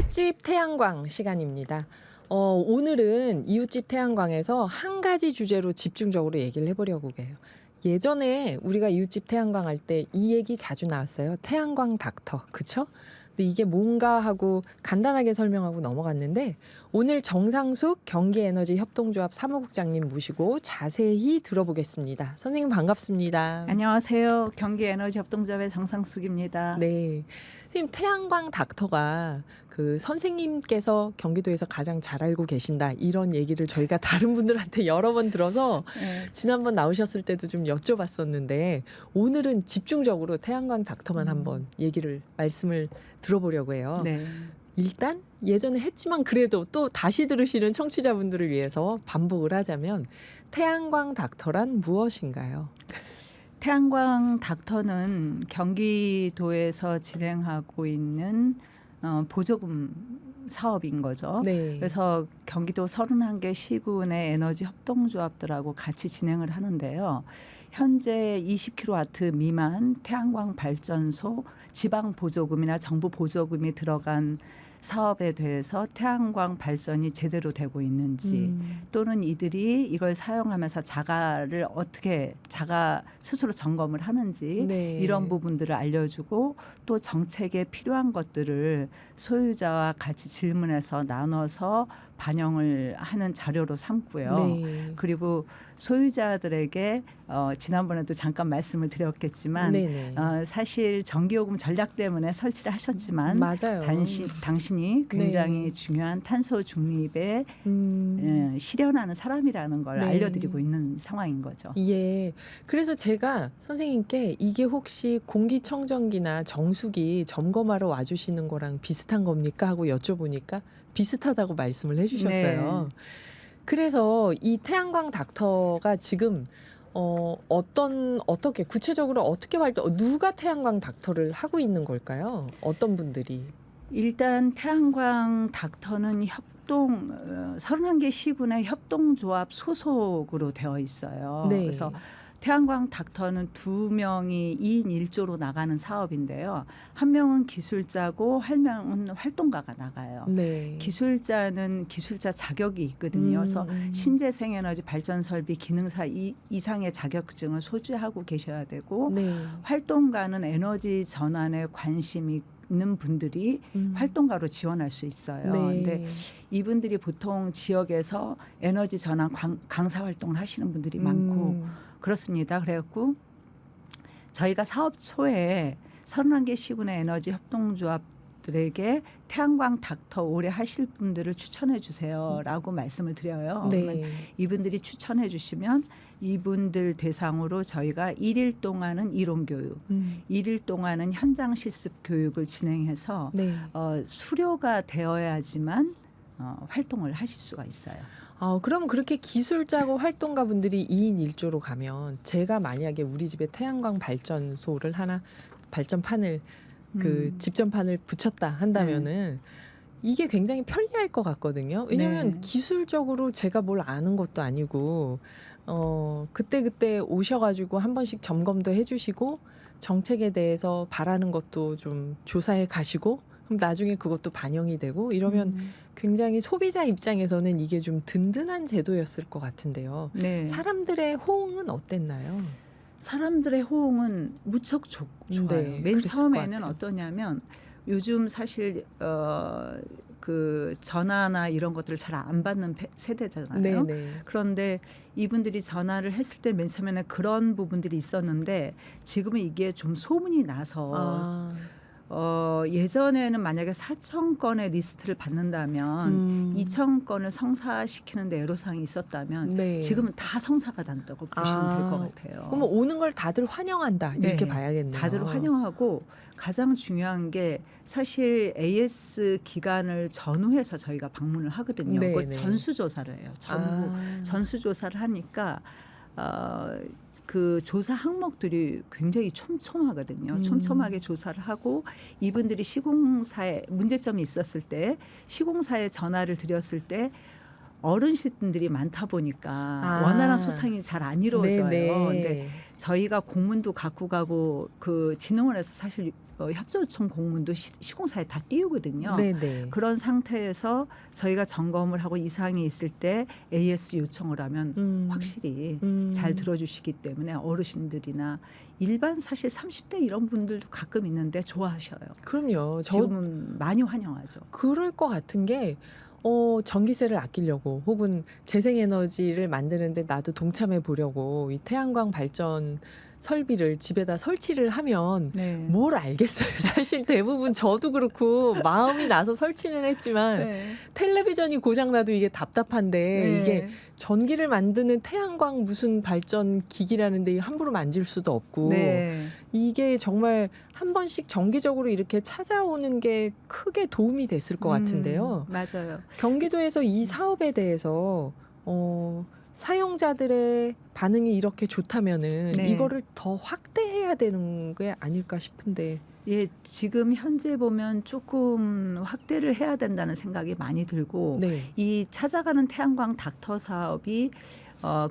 이웃집 태양광 시간입니다. 오늘은 이웃집 태양광에서 한 가지 주제로 집중적으로 얘기를 해보려고 해요. 예전에 우리가 이웃집 태양광 할 때 이 얘기 자주 나왔어요. 태양광 닥터, 그쵸? 근데 이게 뭔가 하고 간단하게 설명하고 넘어갔는데 오늘 정상숙 경기에너지협동조합 사무국장님 모시고 자세히 들어보겠습니다. 선생님 반갑습니다. 안녕하세요. 경기에너지협동조합의 정상숙입니다. 네, 선생님 태양광 닥터가 그 선생님께서 경기도에서 가장 잘 알고 계신다 이런 얘기를 저희가 다른 분들한테 여러 번 들어서 네. 지난번 나오셨을 때도 좀 여쭤봤었는데 오늘은 집중적으로 태양광 닥터만 한번 말씀을 들어보려고 해요. 네. 일단 예전에 했지만 그래도 또 다시 들으시는 청취자분들을 위해서 반복을 하자면 태양광 닥터란 무엇인가요? 태양광 닥터는 경기도에서 진행하고 있는 보조금 사업인 거죠. 네. 그래서 경기도 31개 시군의 에너지 협동조합들하고 같이 진행을 하는데요. 현재 20kW 미만 태양광 발전소 지방 보조금이나 정부 보조금이 들어간 사업에 대해서 태양광 발전이 제대로 되고 있는지 또는 이들이 이걸 사용하면서 자가를 어떻게 자가 스스로 점검을 하는지 네. 이런 부분들을 알려주고 또 정책에 필요한 것들을 소유자와 같이 질문해서 나눠서 반영을 하는 자료로 삼고요. 네. 그리고 소유자들에게 지난번에도 잠깐 말씀을 드렸겠지만 네네. 사실 전기요금 전략 때문에 설치를 하셨지만 맞아요. 당신이 굉장히 네. 중요한 탄소 중립에 실현하는 사람이라는 걸 네. 알려드리고 있는 상황인 거죠. 예. 그래서 제가 선생님께 이게 혹시 공기청정기나 정수기 점검하러 와주시는 거랑 비슷한 겁니까? 하고 여쭤보니까 비슷하다고 말씀을 해주셨어요. 네. 그래서 이 태양광 닥터가 지금 어떻게 구체적으로 어떻게 누가 태양광 닥터를 하고 있는 걸까요? 어떤 분들이? 일단 태양광 닥터는 31개 시군의 협동조합 소속으로 되어 있어요. 네. 그래서 태양광 닥터는 2명이 2인 1조로 나가는 사업인데요. 한 명은 기술자고 한 명은 활동가가 나가요. 네. 기술자는 기술자 자격이 있거든요. 그래서 신재생에너지 발전설비 기능사 이상의 자격증을 소지하고 계셔야 되고 네. 활동가는 에너지 전환에 관심이 있는 분들이 활동가로 지원할 수 있어요. 네. 근데 이분들이 보통 지역에서 에너지 전환 강사 활동을 하시는 분들이 많고 그렇습니다. 그래갖고 저희가 사업 초에 31개 시군의 에너지 협동조합들에게 태양광 닥터 오래 하실 분들을 추천해 주세요라고 말씀을 드려요. 네. 그러면 이분들이 추천해 주시면 이분들 대상으로 저희가 1일 동안은 이론교육, 1일 동안은 현장 실습 교육을 진행해서 네. 수료가 되어야지만 활동을 하실 수가 있어요. 그럼 그렇게 기술자고 활동가 분들이 2인 1조로 가면 제가 만약에 우리 집에 태양광 발전소를 하나 발전판을 집전판을 붙였다 한다면은 이게 굉장히 편리할 것 같거든요. 왜냐하면 네. 기술적으로 제가 뭘 아는 것도 아니고 그때 오셔가지고 한 번씩 점검도 해주시고 정책에 대해서 바라는 것도 좀 조사해 가시고 그럼 나중에 그것도 반영이 되고 이러면 굉장히 소비자 입장에서는 이게 좀 든든한 제도였을 것 같은데요. 네. 사람들의 호응은 어땠나요? 사람들의 호응은 무척 좋아요. 네, 맨 그랬을 처음에는 것 같아요. 어떠냐면 요즘 사실 그 전화나 이런 것들을 잘 안 받는 세대잖아요. 네네. 그런데 이분들이 전화를 했을 때 맨 처음에는 그런 부분들이 있었는데 지금은 이게 좀 소문이 나서 예전에는 만약에 4,000건의 리스트를 받는다면 2,000건을 성사시키는 데 애로사항이 있었다면 네. 지금은 다 성사가 된다고 보시면 될 것 같아요. 그럼 오는 걸 다들 환영한다 이렇게 네, 봐야겠네요. 다들 환영하고 가장 중요한 게 사실 AS 기간을 전후해서 저희가 방문을 하거든요. 네, 그 네. 전수조사를 해요. 전부 전수조사를 하니까 그 조사 항목들이 굉장히 촘촘하거든요. 촘촘하게 조사를 하고 이분들이 시공사에 문제점이 있었을 때 시공사에 전화를 드렸을 때 어르신들이 많다 보니까 원활한 소통이 잘 안 이루어져요. 네네. 근데 저희가 공문도 갖고 가고 그 진흥원에서 사실 협조 요청 공문도 시공사에 다 띄우거든요. 네네. 그런 상태에서 저희가 점검을 하고 이상이 있을 때 AS 요청을 하면 확실히 잘 들어주시기 때문에 어르신들이나 일반 사실 30대 이런 분들도 가끔 있는데 좋아하셔요. 그럼요. 지금은 많이 환영하죠. 그럴 것 같은 게 전기세를 아끼려고 혹은 재생에너지를 만드는데 나도 동참해 보려고 이 태양광 발전 설비를 집에다 설치를 하면 네. 뭘 알겠어요. 사실 대부분 저도 그렇고 마음이 나서 설치는 했지만 네. 텔레비전이 고장나도 이게 답답한데 네. 이게 전기를 만드는 태양광 무슨 발전 기기라는데 함부로 만질 수도 없고 네. 이게 정말 한 번씩 정기적으로 이렇게 찾아오는 게 크게 도움이 됐을 것 같은데요. 맞아요. 경기도에서 이 사업에 대해서 사용자들의 반응이 이렇게 좋다면은 네. 이거를 더 확대해야 되는 게 아닐까 싶은데. 예, 지금 현재 보면 조금 확대를 해야 된다는 생각이 많이 들고 네. 이 찾아가는 태양광 닥터 사업이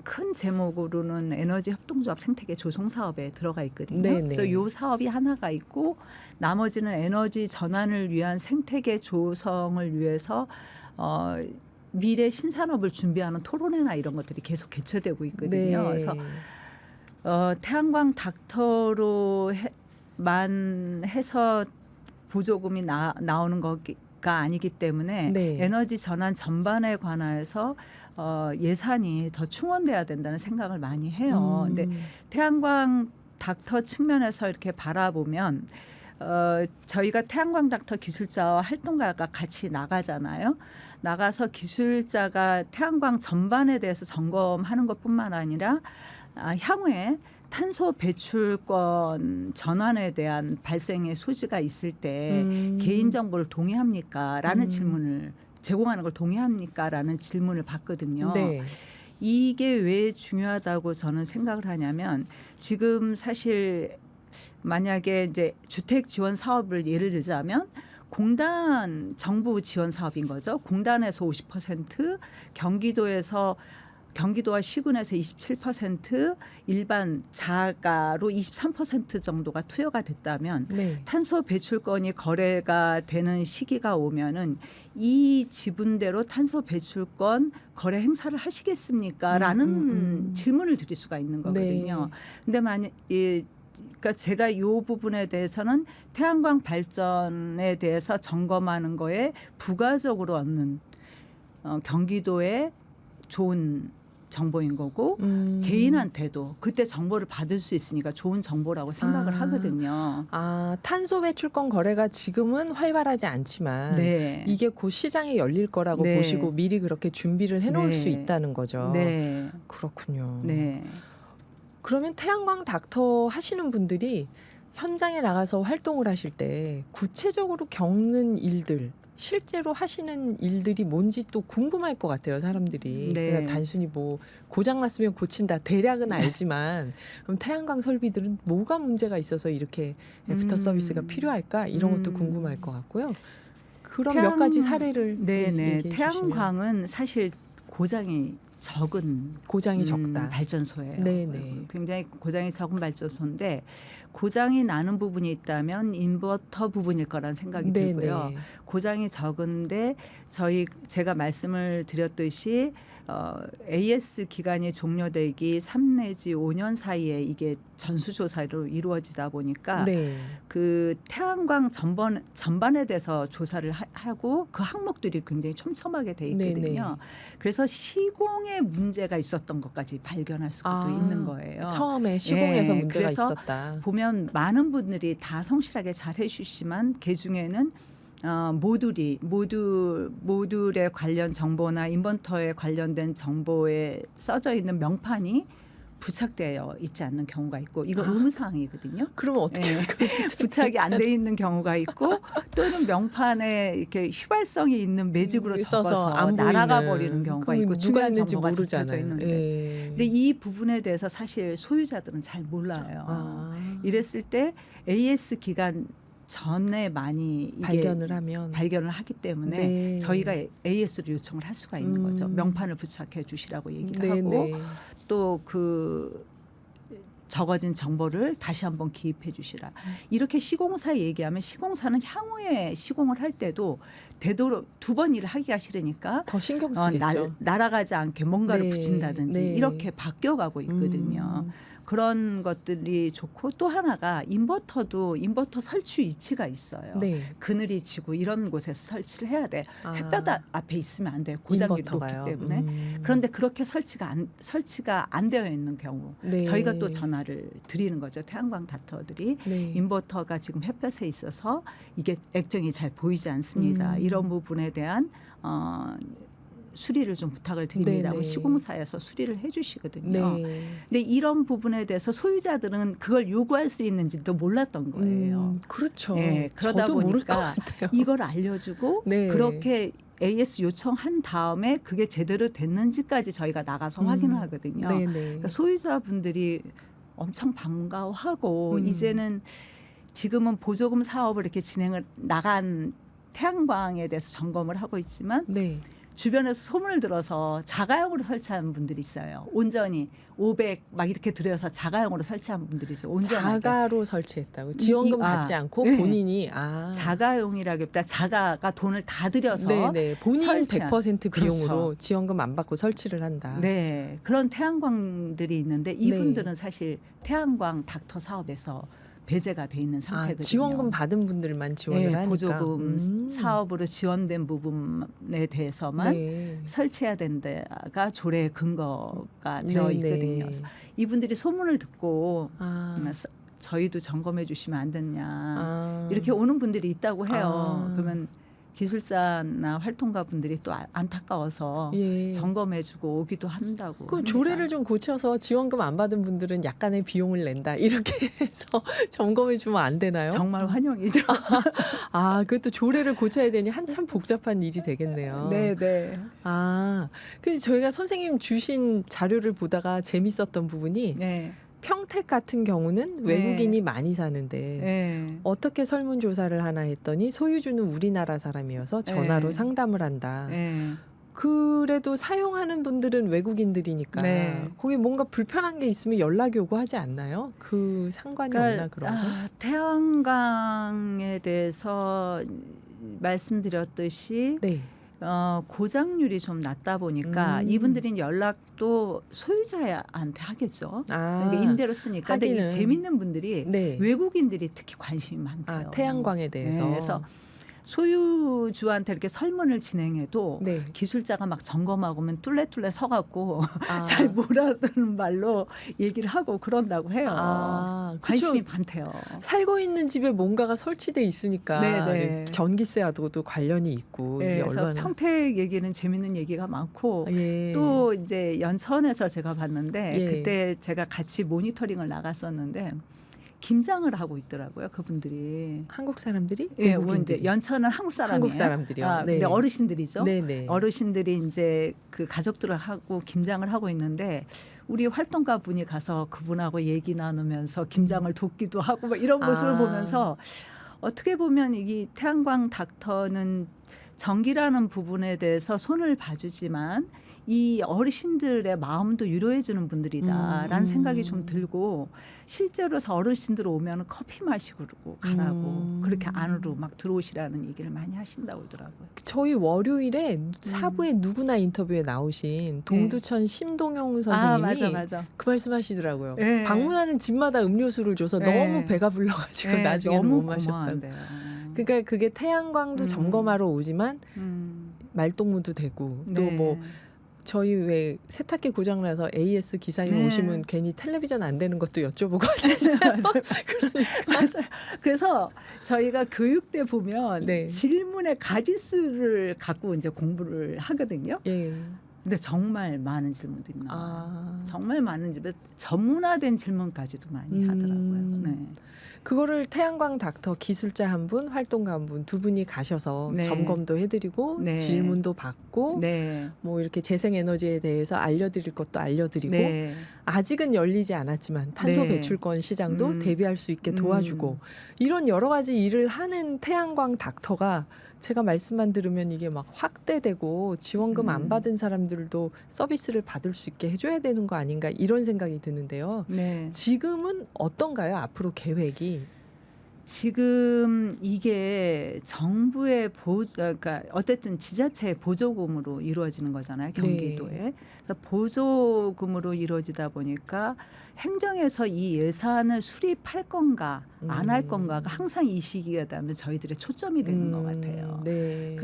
큰 제목으로는 에너지 협동조합 생태계 조성 사업에 들어가 있거든요. 네네. 그래서 이 사업이 하나가 있고 나머지는 에너지 전환을 위한 생태계 조성을 위해서 미래 신산업을 준비하는 토론회나 이런 것들이 계속 개최되고 있거든요. 네. 그래서 태양광 닥터로 만 해서 보조금이 나오는 거가 아니기 때문에 네. 에너지 전환 전반에 관해서 예산이 더 충원돼야 된다는 생각을 많이 해요. 근데 태양광 닥터 측면에서 이렇게 바라보면 저희가 태양광 닥터 기술자와 활동가가 같이 나가잖아요. 나가서 기술자가 태양광 전반에 대해서 점검하는 것뿐만 아니라 향후에 탄소 배출권 전환에 대한 발생의 소지가 있을 때 개인 정보를 동의합니까? 라는 질문을 제공하는 걸 동의합니까? 라는 질문을 받거든요. 네. 이게 왜 중요하다고 저는 생각을 하냐면 지금 사실 만약에 이제 주택 지원 사업을 예를 들자면 공단 정부 지원 사업인 거죠. 공단에서 50%, 경기도와 시군에서 27%, 일반 자가로 23% 정도가 투여가 됐다면 네. 탄소 배출권이 거래가 되는 시기가 오면은 이 지분대로 탄소 배출권 거래 행사를 하시겠습니까? 라는 질문을 드릴 수가 있는 거거든요. 근데 그러니까 제가 이 부분에 대해서는 태양광 발전에 대해서 점검하는 거에 부가적으로 얻는 경기도의 좋은 정보인 거고 개인한테도 그때 정보를 받을 수 있으니까 좋은 정보라고 생각을 하거든요. 탄소 배출권 거래가 지금은 활발하지 않지만 네. 이게 곧 시장에 열릴 거라고 네. 보시고 미리 그렇게 준비를 해놓을 네. 수 있다는 거죠. 네. 그렇군요. 네. 그러면 태양광 닥터 하시는 분들이 현장에 나가서 활동을 하실 때 구체적으로 겪는 일들, 실제로 하시는 일들이 뭔지 또 궁금할 것 같아요, 사람들이. 네. 그러니까 단순히 뭐 고장 났으면 고친다 대략은 알지만 그럼 태양광 설비들은 뭐가 문제가 있어서 이렇게 애프터 서비스가 필요할까 이런 것도 궁금할 것 같고요. 그런 몇 가지 사례를 네네. 얘기해 주시면. 태양광은 사실 고장이 적은 고장이 적다. 발전소예요. 네네. 굉장히 고장이 적은 발전소인데 고장이 나는 부분이 있다면 인버터 부분일 거라는 생각이 들고요. 고장이 적은데 제가 말씀을 드렸듯이 AS 기간이 종료되기 3 내지 5년 사이에 이게 전수조사로 이루어지다 보니까 네. 그 태양광 전반에 대해서 조사를 하고 그 항목들이 굉장히 촘촘하게 돼 있거든요. 네네. 그래서 시공에 문제가 있었던 것까지 발견할 수도 있는 거예요. 처음에 시공에서 예, 문제가 그래서 있었다. 보면 많은 분들이 다 성실하게 잘 해주시지만 그 중에는 모듈에 관련 정보나 인버터에 관련된 정보에 써져 있는 명판이 부착되어 있지 않는 경우가 있고 이거 의무사항이거든요. 그러면 어떻게 부착이 안 돼 있는 경우가 있고 또는 명판에 이렇게 휘발성이 있는 매직으로 적어서 안 날아가 보이는. 버리는 경우가 그럼 있고 누가 중요한 했는지 정보가 적혀져 모르잖아요. 있는데 예. 근데 이 부분에 대해서 사실 소유자들은 잘 몰라요. 이랬을 때 AS 기간 전에 많이 이게 발견을 하기 때문에 네. 저희가 AS를 요청을 할 수가 있는 거죠. 명판을 부착해 주시라고 얘기를 하고 또 그 적어진 정보를 다시 한번 기입해 주시라. 이렇게 시공사 얘기하면 시공사는 향후에 시공을 할 때도 되도록 두 번 일을 하기가 싫으니까 더 신경 쓰겠죠. 날아가지 않게 뭔가를 네, 붙인다든지 네. 이렇게 바뀌어가고 있거든요. 그런 것들이 좋고 또 하나가 인버터 설치 위치가 있어요. 네. 그늘이 지고 이런 곳에서 설치를 해야 돼. 아. 햇볕 앞에 있으면 안 돼요. 고장이 높기 인버터가요. 때문에. 그런데 그렇게 설치가 안 되어 있는 경우 네. 저희가 또 전화를 드리는 거죠. 태양광 닥터들이 네. 인버터가 지금 햇볕에 있어서 이게 액정이 잘 보이지 않습니다. 이런 부분에 대한 수리를 좀 부탁을 드립니다. 네네. 우리 시공사에서 수리를 해주시거든요. 네. 근데 이런 부분에 대해서 소유자들은 그걸 요구할 수 있는지도 몰랐던 거예요. 그렇죠. 예, 그러다 저도 모를 것 보니까 같아요. 이걸 알려주고 네. 그렇게 AS 요청한 다음에 그게 제대로 됐는지까지 저희가 나가서 확인을 하거든요. 네네. 그러니까 소유자분들이 엄청 반가워하고 이제는 지금은 보조금 사업을 이렇게 진행을 나간 태양광에 대해서 점검을 하고 있지만 네. 주변에서 소문을 들어서 자가용으로 설치하는 분들이 있어요. 온전히 500 막 이렇게 들여서 자가용으로 설치한 분들이 있어요. 온전하게. 자가로 설치했다고 지원금 받지 않고 네. 본인이 자가용이라기보다 자가가 돈을 다 들여서 네네. 본인 설치한. 100% 비용으로 그렇죠. 지원금 안 받고 설치를 한다. 네, 그런 태양광들이 있는데 이분들은 사실 태양광 닥터 사업에서 배제가 돼 있는 상태거든요. 지원금 받은 분들만 지원을 네, 하니까. 보조금 사업으로 지원된 부분에 대해서만 네. 설치해야 된다가 조례의 근거가 되어 네네. 있거든요. 그래서 이분들이 소문을 듣고 아. 저희도 점검해 주시면 안 됐냐 아. 이렇게 오는 분들이 있다고 해요. 아. 그러면 기술자나 활동가 분들이 또 안타까워서 예. 점검해주고 오기도 한다고. 그럼 합니다. 조례를 좀 고쳐서 지원금 안 받은 분들은 약간의 비용을 낸다 이렇게 해서 점검해 주면 안 되나요? 정말 환영이죠. 아, 그것도 조례를 고쳐야 되니 한참 복잡한 일이 되겠네요. 네. 아, 그래서 저희가 선생님 주신 자료를 보다가 재밌었던 부분이 네. 평택 같은 경우는 네. 외국인이 많이 사는데 네. 어떻게 설문조사를 하나 했더니 소유주는 우리나라 사람이어서 전화로 네. 상담을 한다. 네. 그래도 사용하는 분들은 외국인들이니까 네. 거기 뭔가 불편한 게 있으면 연락 요구하지 않나요? 그 상관이 없나 그런 거? 태양광에 대해서 말씀드렸듯이 네. 고장률이 좀 낮다 보니까 이분들은 연락도 소유자한테 하겠죠. 아, 그러니까 임대로 쓰니까. 근데 하기는. 이 재밌는 분들이 네. 외국인들이 특히 관심이 많대요. 아, 태양광에 대해서. 네, 그래서 소유주한테 이렇게 설문을 진행해도 네. 기술자가 막 점검하고 오면 뚫레뚫레 서갖고 아. 잘 몰아듣는 말로 얘기를 하고 그런다고 해요. 아, 관심이 그쵸. 많대요. 살고 있는 집에 뭔가가 설치돼 있으니까 네네. 전기세와도 관련이 있고 네, 이게 그래서 얼마나 평택 얘기는 재밌는 얘기가 많고 예. 또 이제 연천에서 제가 봤는데 예. 그때 제가 같이 모니터링을 나갔었는데 김장을 하고 있더라고요. 그분들이. 한국 사람들이 예, 외국인들이 이제 연천은 한국 사람이에요. 한국 사람들이요. 아, 네. 근데 어르신들이죠. 네네. 어르신들이 이제 그 가족들하고 김장을 하고 있는데 우리 활동가 분이 가서 그분하고 얘기 나누면서 김장을 돕기도 하고 막 이런 모습을 아. 보면서 어떻게 보면 이 태양광 닥터는 전기라는 부분에 대해서 손을 봐주지만 이 어르신들의 마음도 위로해 주는 분들이다라는 생각이 좀 들고 실제로 어르신들 오면 커피 마시고 가라고 그렇게 안으로 막 들어오시라는 얘기를 많이 하신다고 그러더라고요. 저희 월요일에 사부에 누구나 인터뷰에 나오신 동두천 심동용 선생님이 맞아. 그 말씀하시더라고요. 네. 방문하는 집마다 음료수를 줘서 네. 너무 배가 불러가지고 네, 나중에는 너무 못 마셨다고. 고마운데요. 그러니까 그게 태양광도 점검하러 오지만 말동무도 되고 또 네. 뭐 저희 왜 세탁기 고장 나서 AS 기사님 네. 오시면 괜히 텔레비전 안 되는 것도 여쭤보고 하잖아요. 맞아요. 그래서 저희가 교육 때 보면 네. 질문의 가지수를 갖고 이제 공부를 하거든요. 예. 근데 정말 많은 질문들이 나와요. 아. 정말 많은 집에 전문화된 질문까지도 많이 하더라고요. 네. 그거를 태양광 닥터 기술자 한 분, 활동가 한 분 두 분이 가셔서 네. 점검도 해드리고 네. 질문도 받고 네. 뭐 이렇게 재생에너지에 대해서 알려드릴 것도 알려드리고 네. 아직은 열리지 않았지만 탄소 네. 배출권 시장도 대비할 수 있게 음. 도와주고 이런 여러 가지 일을 하는 태양광 닥터가 제가 말씀만 들으면 이게 막 확대되고 지원금 안 음. 받은 사람들도 서비스를 받을 수 있게 해줘야 되는 거 아닌가 이런 생각이 드는데요. 네. 지금은 어떤가요? 앞으로 계획이? 지금 이게 정부의 그러니까 어쨌든 지자체의 보조금으로 이루어지는 거잖아요. 경기도에. 그래서 보조금으로 이루어지다 보니까 행정에서 이 예산을 수립할 건가 안 할 건가가 항상 이 시기가 되면 저희들의 초점이 되는 것 같아요. 네.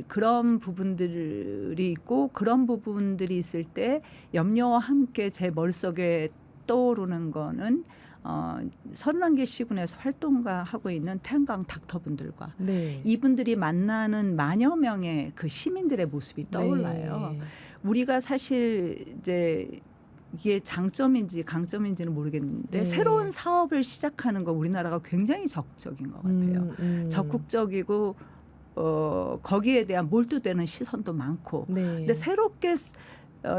그런 부분들이 있고 그런 부분들이 있을 때 염려와 함께 제 머릿속에 떠오르는 거는 31개 시군에서 활동가하고 있는 태양광 닥터분들과 네. 이분들이 만나는 만여 명의 그 시민들의 모습이 떠올라요. 네. 우리가 사실 이제 이게 장점인지 강점인지는 모르겠는데 네. 새로운 사업을 시작하는 거 우리나라가 굉장히 적극적인 것 같아요. 적극적이고 거기에 대한 몰두되는 시선도 많고 네. 근데 새롭게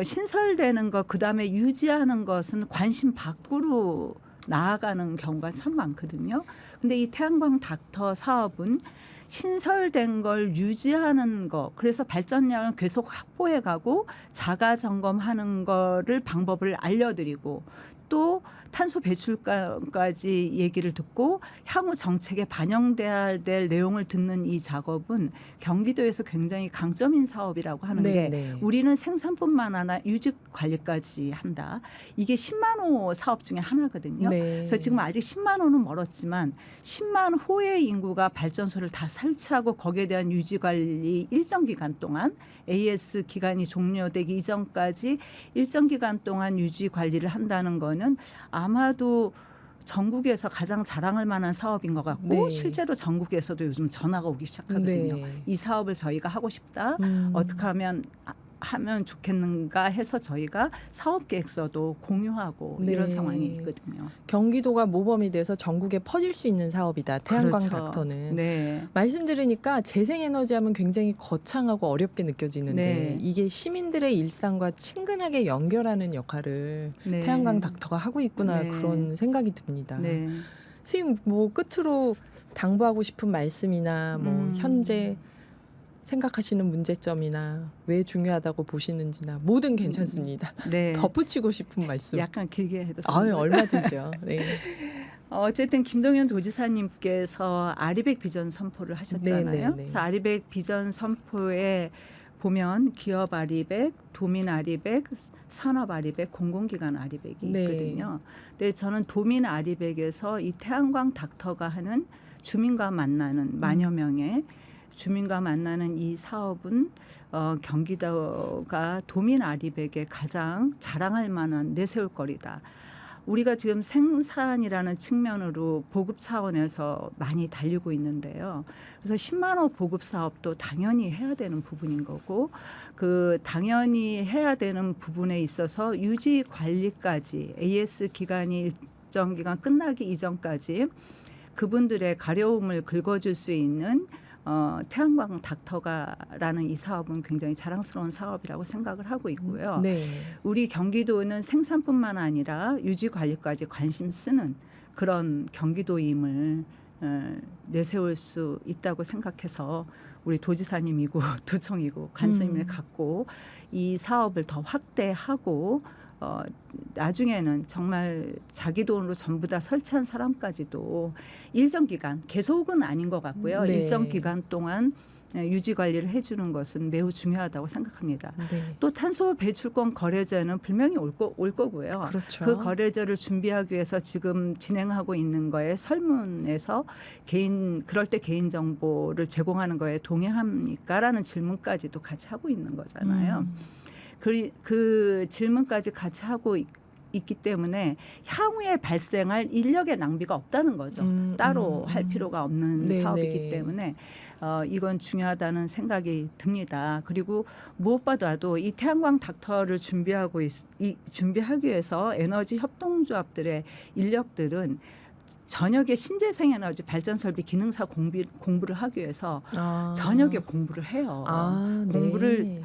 신설되는 것 그다음에 유지하는 것은 관심 밖으로 나아가는 경우가 참 많거든요. 근데 이 태양광 닥터 사업은 신설된 걸 유지하는 거 그래서 발전량을 계속 확보해 가고 자가 점검하는 거를 방법을 알려드리고 또 탄소 배출까지 얘기를 듣고 향후 정책에 반영돼야 될 내용을 듣는 이 작업은 경기도에서 굉장히 강점인 사업이라고 하는 게 네. 우리는 생산뿐만 아니라 유지 관리까지 한다. 이게 10만 호 사업 중에 하나거든요. 네. 그래서 지금 아직 10만 호는 멀었지만 10만 호의 인구가 발전소를 다 설치하고 거기에 대한 유지 관리 일정 기간 동안 AS 기간이 종료되기 이전까지 일정 기간 동안 유지 관리를 한다는 거는 아마도 전국에서 가장 자랑할 만한 사업인 것 같고 네. 실제로 전국에서도 요즘 전화가 오기 시작하거든요. 네. 이 사업을 저희가 하고 싶다. 어떻게 하면 좋겠는가 해서 저희가 사업 계획서도 공유하고 네. 이런 상황이 있거든요. 경기도가 모범이 돼서 전국에 퍼질 수 있는 사업이다. 태양광 그렇죠. 닥터는. 네. 말씀 들으니까 재생에너지 하면 굉장히 거창하고 어렵게 느껴지는데 네. 이게 시민들의 일상과 친근하게 연결하는 역할을 네. 태양광 닥터가 하고 있구나 네. 그런 생각이 듭니다. 네. 선생님 뭐 끝으로 당부하고 싶은 말씀이나 뭐 현재 생각하시는 문제점이나 왜 중요하다고 보시는지나 뭐든 괜찮습니다. 네. 덧붙이고 싶은 말씀. 약간 길게 해도 아유 되나요? 얼마든지요. 네. 어쨌든 김동연 도지사님께서 아리백 비전 선포를 하셨잖아요. 네, 네, 네. 그래서 아리백 비전 선포에 보면 기업 아리백, 도민 아리백, 산업 아리백, 공공기관 아리백이 네. 있거든요. 근데 저는 도민 아리백에서 이 태양광 닥터가 하는 주민과 만나는 만여 명의 주민과 만나는 이 사업은 경기도가 도민 아리백에 가장 자랑할 만한 내세울 거리다. 우리가 지금 생산이라는 측면으로 보급 차원에서 많이 달리고 있는데요. 그래서 10만 호 보급 사업도 당연히 해야 되는 부분인 거고 그 당연히 해야 되는 부분에 있어서 유지 관리까지 AS 기간이 일정 기간 끝나기 이전까지 그분들의 가려움을 긁어줄 수 있는 태양광 닥터가라는 이 사업은 굉장히 자랑스러운 사업이라고 생각을 하고 있고요. 네. 우리 경기도는 생산뿐만 아니라 유지 관리까지 관심 쓰는 그런 경기도임을 내세울 수 있다고 생각해서 우리 도지사님이고 도청이고 관심을 갖고 이 사업을 더 확대하고 나중에는 정말 자기 돈으로 전부 다 설치한 사람까지도 일정 기간 계속은 아닌 것 같고요. 네. 일정 기간 동안 유지 관리를 해주는 것은 매우 중요하다고 생각합니다. 네. 또 탄소 배출권 거래제는 분명히 올 거고요. 그렇죠. 그 거래제를 준비하기 위해서 지금 진행하고 있는 거에 설문에서 그럴 때 개인 정보를 제공하는 거에 동의합니까라는 질문까지도 같이 하고 있는 거잖아요. 그 질문까지 같이 하고 있기 때문에 향후에 발생할 인력의 낭비가 없다는 거죠. 따로 할 필요가 없는 네네. 사업이기 때문에 이건 중요하다는 생각이 듭니다. 그리고 무엇보다도 이 태양광 닥터를 준비하기 위해서 에너지 협동조합들의 인력들은 저녁에 신재생 에너지 발전 설비 기능사 공부를 하기 위해서 저녁에 공부를 해요. 공부를 네.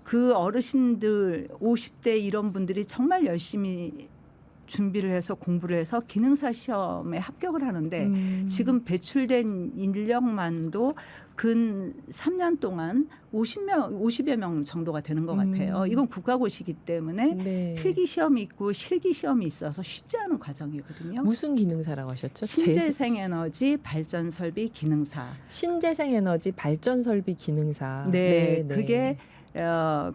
그 어르신들 50대 이런 분들이 정말 열심히 준비를 해서 공부를 해서 기능사 시험에 합격을 하는데 지금 배출된 인력만도 근 3년 동안 50여 명 정도가 되는 것 같아요. 이건 국가고시이기 때문에 네. 필기 시험이 있고 실기 시험이 있어서 쉽지 않은 과정이거든요. 무슨 기능사라고 하셨죠? 신재생에너지 발전설비 기능사. 신재생에너지 발전설비 기능사. 네, 그게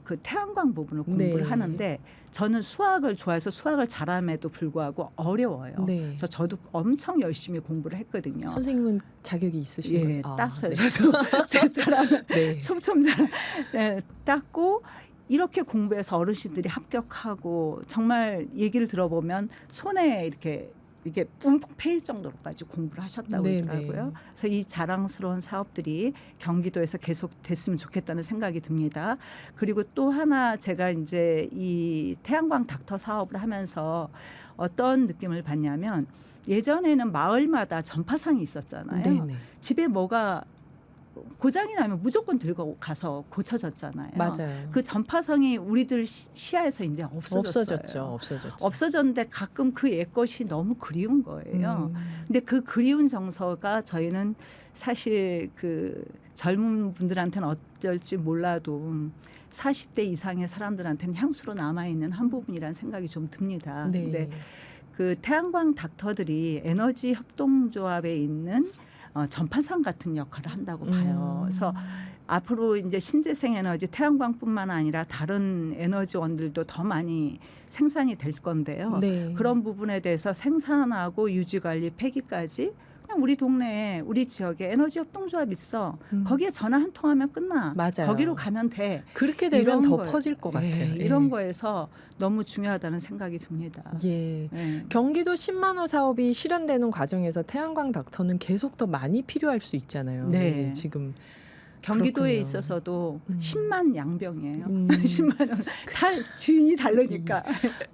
그 태양광 부분을 공부를 네. 하는데 저는 수학을 좋아해서 수학을 잘함에도 불구하고 어려워요. 네. 그래서 저도 엄청 열심히 공부를 했거든요. 선생님은 자격이 있으신 예, 거죠? 땄어요. 네. 저도 제 자랑을 네. 촘촘잘 땄고 이렇게 공부해서 어르신들이 합격하고 정말 얘기를 들어보면 손에 이게 움푹 패일 정도로까지 공부를 하셨다고 네, 하더라고요. 네. 그래서 이 자랑스러운 사업들이 경기도에서 계속 됐으면 좋겠다는 생각이 듭니다. 그리고 또 하나 제가 이제 이 태양광 닥터 사업을 하면서 어떤 느낌을 받냐면 예전에는 마을마다 전파상이 있었잖아요. 네, 네. 집에 뭐가 고장이 나면 무조건 들고 가서 고쳐졌잖아요. 맞아요. 그 전파성이 우리들 시야에서 이제 없어졌어요. 없어졌죠. 없어졌는데 가끔 그 옛것이 너무 그리운 거예요. 음. 근데 그 그리운 정서가 저희는 사실 그 젊은 분들한테는 어쩔지 몰라도 40대 이상의 사람들한테는 향수로 남아있는 한 부분이라는 생각이 좀 듭니다. 네. 근데 그 태양광 닥터들이 에너지 협동조합에 있는 전파상 같은 역할을 한다고 봐요. 그래서 앞으로 이제 신재생 에너지 태양광뿐만 아니라 다른 에너지원들도 더 많이 생산이 될 건데요. 네. 그런 부분에 대해서 생산하고 유지 관리 폐기까지 그냥 우리 동네에 우리 지역에 에너지 협동조합 있어. 거기에 전화 한 통하면 끝나. 맞아요. 거기로 가면 돼. 그렇게 되면 이런 더 거에- 퍼질 것 같아요. 예, 예. 이런 거에서 너무 중요하다는 생각이 듭니다. 예. 예. 경기도 10만 호 사업이 실현되는 과정에서 태양광 닥터는 계속 더 많이 필요할 수 있잖아요. 네. 예, 지금 경기도에 그렇군요. 있어서도 음. 10만 양병이에요. 음. 10만 원. 다 주인이 다르니까.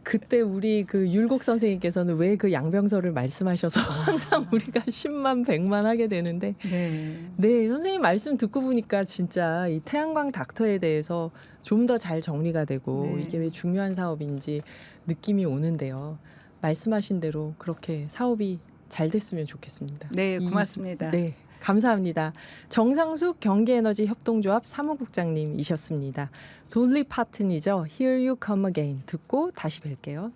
그때 우리 그 율곡 선생님께서는 왜 그 양병설을 말씀하셔서 항상 우리가 10만 100만 하게 되는데 네. 네, 선생님 말씀 듣고 보니까 진짜 이 태양광 닥터에 대해서 좀 더 잘 정리가 되고 네. 이게 왜 중요한 사업인지 느낌이 오는데요. 말씀하신 대로 그렇게 사업이 잘 됐으면 좋겠습니다. 네, 고맙습니다. 네, 감사합니다. 정상숙 경기에너지 협동조합 사무국장님이셨습니다. 돌리 파튼이죠. Here You Come Again 듣고 다시 뵐게요.